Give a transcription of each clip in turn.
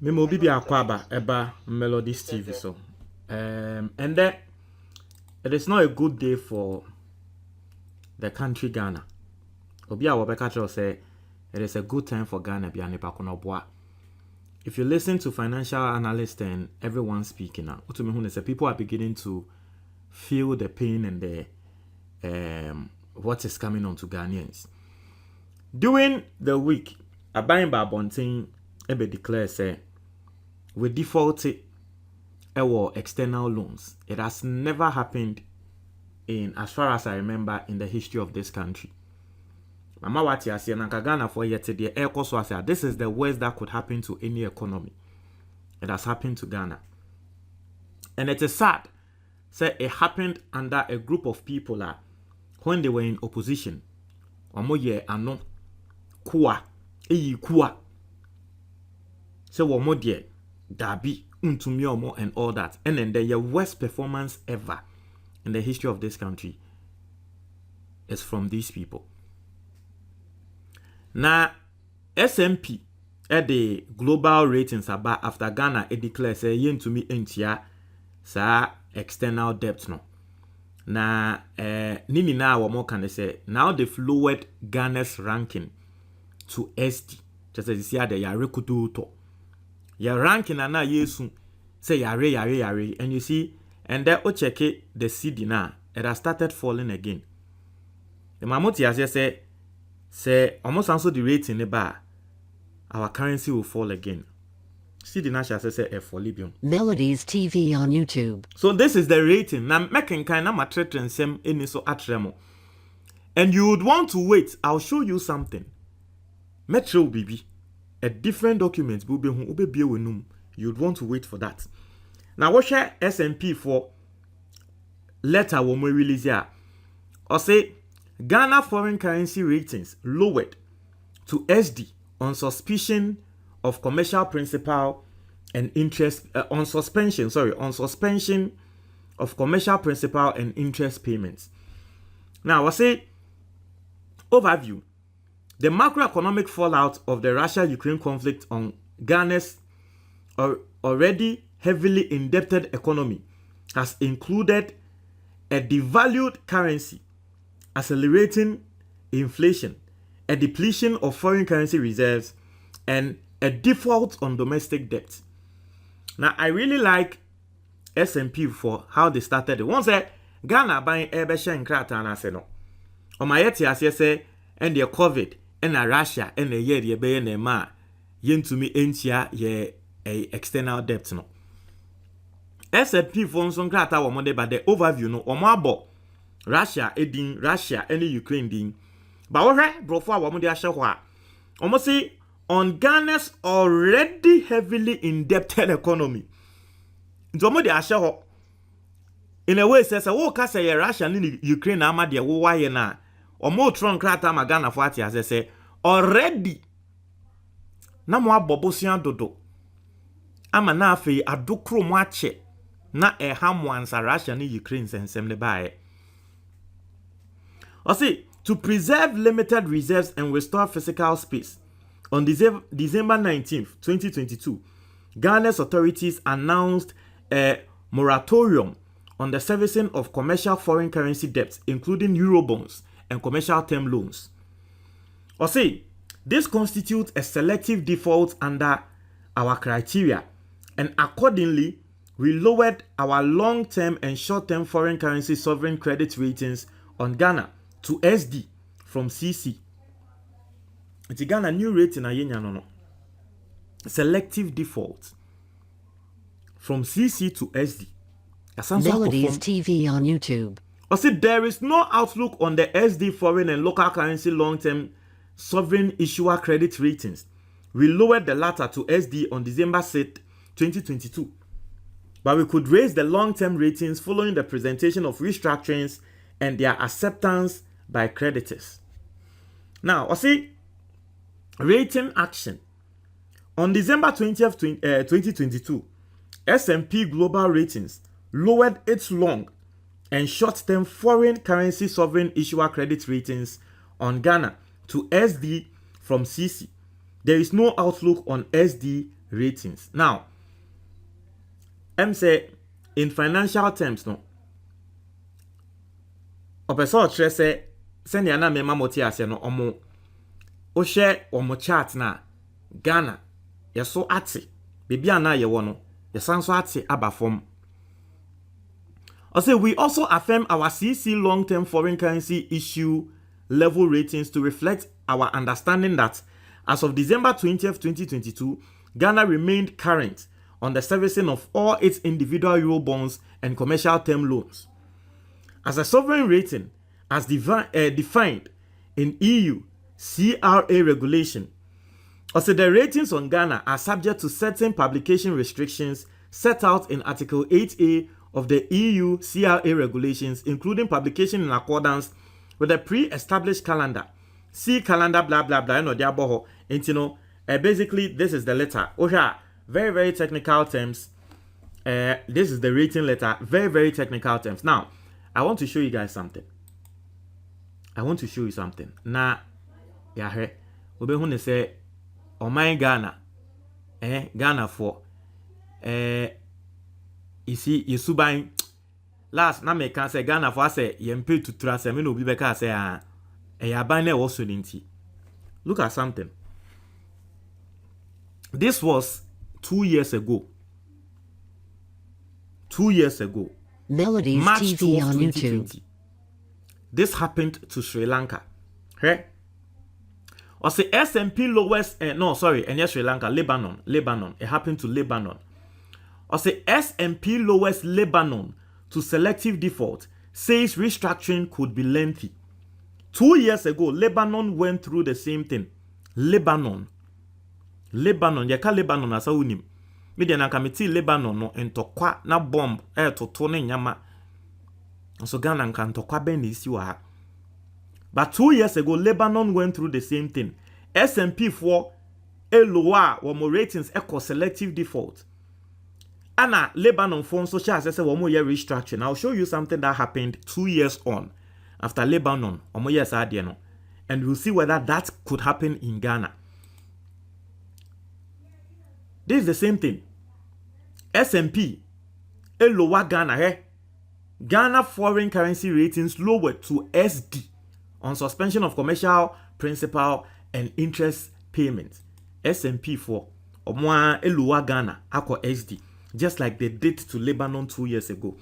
Memo bibi akwaba eba Melodies TV so. And that it is not a good day for the country Ghana. Obi a wobeka tell say it is a good time for Ghana bia nipa kono boa. If you listen to financial analysts and everyone speaking now, people are beginning to feel the pain and the what is coming on to Ghanaians. During the week, Abayin Babontin ebe declare say we defaulted our external loans. It has never happened in, as far as I remember, in the history of this country. Mama wati asiye na Ghana for yet the air cost. This is the worst that could happen to any economy. It has happened to Ghana. And it is sad. Say it happened under a group of people when they were in opposition. Omo ye ano kuwa eyi kuwa. So omo die dabi untumi omo and all that. And then the worst performance ever in the history of this country is from these people. Now, S&P at the global ratings about after Ghana it declares say yen to me entia sa external debt no. Na nini na wamo can say now they've lowered Ghana's ranking to SD. Just as you see there yare kudu to. Your ranking na yesu say yare and you see and then check it the CD now it has started falling again. The mamoti has say almost also the rate in the bar our currency will fall again. CD Nasha say for Libyan. Melodies TV on YouTube. So this is the rating. Now making kind of matret and sem any so atremo. And you would want to wait. I'll show you something. Metro BB. A different document. You'd want to wait for that. Now what share S&P for letter when we release here? Or say Ghana foreign currency ratings lowered to SD on suspicion of commercial principal and interest on suspension of commercial principal and interest payments. Now I say overview. The macroeconomic fallout of the Russia-Ukraine conflict on Ghana's already heavily indebted economy has included a devalued currency, accelerating inflation, a depletion of foreign currency reserves, and a default on domestic debt. Now, I really like S&P for how they started it. Once Ghana buying Ebesha and Krata and I say no. On my yet say and the COVID and a Russia and the year the bay and ma yen to me entia ye a external debt no. S&P for some Krata or Monday, but the overview no or more Russia edin Russia and the Ukraine ding. But what bro for Monday Ashawa. Almost say on Ghana's already heavily indebted economy. Ntomo de ahye in a way says wo ka say Russia and Ukraine ama de wo waye na omo tron krata ma Ghana for ati as say already na mo abobosia dodo ama na afei adokro mo ache na eham wansa Russia and Ukraine sensem ne bae. Or see to preserve limited reserves and restore physical space. On December 19th, 2022, Ghana's authorities announced a moratorium on the servicing of commercial foreign currency debts, including Eurobonds and commercial term loans. Or say, this constitutes a selective default under our criteria, and accordingly, we lowered our long-term and short-term foreign currency sovereign credit ratings on Ghana to SD from CC. It's Ghana new rating no. Selective default from CC to SD. Melodies TV on YouTube. I said there is no outlook on the SD foreign and local currency long-term sovereign issuer credit ratings. We lowered the latter to SD on December 6, 2022. But we could raise the long-term ratings following the presentation of restructurings and their acceptance by creditors. Now, I see rating action. On December 20th, 2022, S&P Global Ratings lowered its long and short-term foreign currency sovereign issuer credit ratings on Ghana to SD from CC. There is no outlook on SD ratings. Now, say in financial terms, no. Opeso tre say send ya na me mamoti ase no omo o share omo chart na Ghana yeso ate bibia na ye wo no yesanso ate abafom. I say we also affirm our CC long-term foreign currency issue level ratings to reflect our understanding that as of December 20th, 2022, Ghana remained current on the servicing of all its individual euro bonds and commercial term loans. As a sovereign rating, as defined in EU CRA regulation, also the ratings on Ghana are subject to certain publication restrictions set out in Article 8A of the EU CRA regulations, including publication in accordance with a pre-established calendar. See calendar blah blah blah no diaboho. And you know, basically this is the letter. Okay, very technical terms. This is the rating letter. Very technical terms. Now, I want to show you guys something. Now, yeah, we be hune say, oh my Ghana, Ghana for, you see, you subain. Last, na me can say Ghana for say, yempe to trust, me no be beka say, yabane also ninti. Look at something. This was 2 years ago. 2 years ago. Melodies March TV 12, on 2020. YouTube. This happened to Sri Lanka. Okay? Or say S&P lowest, Sri Lanka, Lebanon. It happened to Lebanon. Or say S&P lowest Lebanon to selective default says restructuring could be lengthy. 2 years ago, Lebanon went through the same thing. Lebanon, yaka Lebanon asa unim. Media na kamiti Lebanon no entokwa na bomb to ne nyama. So Ghana nka ntokwa ben isi wa ha. But 2 years ago, Lebanon went through the same thing. S&P for lower more ratings echo selective default. Anna Lebanon for social as I said one year restructuring. I'll show you something that happened 2 years on after Lebanon. Years no. And we'll see whether that could happen in Ghana. This is the same thing. S&P lower Ghana. Ghana foreign currency ratings lowered to SD on suspension of commercial, principal, and interest payments. S&P for lower Ghana ako SD, just like they did to Lebanon 2 years ago.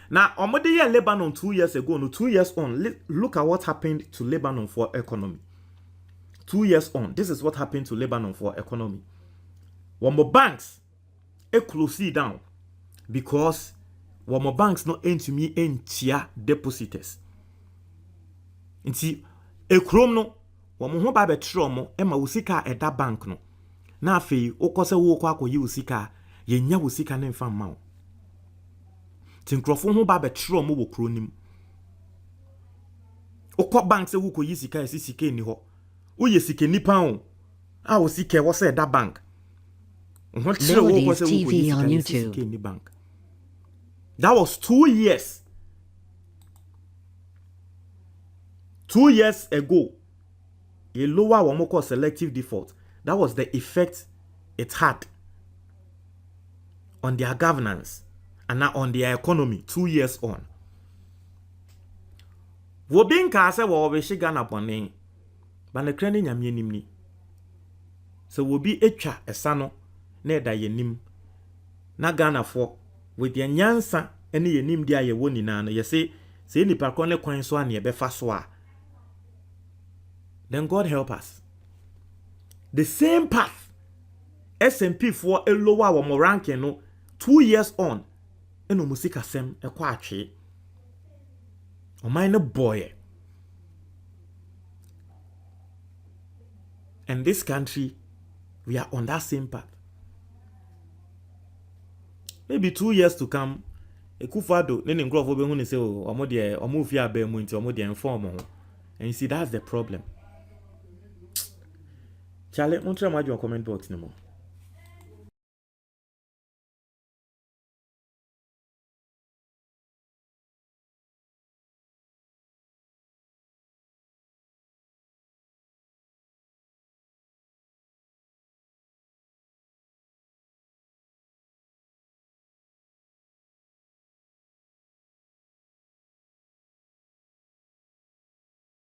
Now, Lebanon 2 years ago, no 2 years on, look at what happened to Lebanon for economy. 2 years on, this is what happened to Lebanon for economy. One more banks, close down because one more banks no into me entia depositors. Nti ekrom no one more ba betro mo e ma usika e da bank no. Na afei okose wo kwa akoyi usika ye nya usika ne mfa ma wo. Tinkrofo ho ba betro mo wo kronim. Okọ bank se wo koyi sika esi sika ni ho. Wo ye sika nipa ho. A wo sika wo se da bank. Melodies TV on YouTube. Bank. That was 2 years. 2 years ago, a lower one more called selective default. That was the effect it had on their governance and now on their economy 2 years on. Wobin ka se wo be Ghana bone, ba ne krani nyame nimni. So wobi etwa esano na eda yenim. Na Ghana for with your nyansa ene yenim dia ye woni na no ye say nipa ko ne kwan so ane be fa so a, then God help us. The same path S&P for a lower wa mo ranking no 2 years on eno musika sem e kwa atwe o man no boy. And this country, we are on that same path. Maybe 2 years to come, Ekufado, nene nkrofo be hu ne say o omo de omo fi aba mu nti omo de inform ho. And you see that's the problem. Charlie, won't try my comment box no more.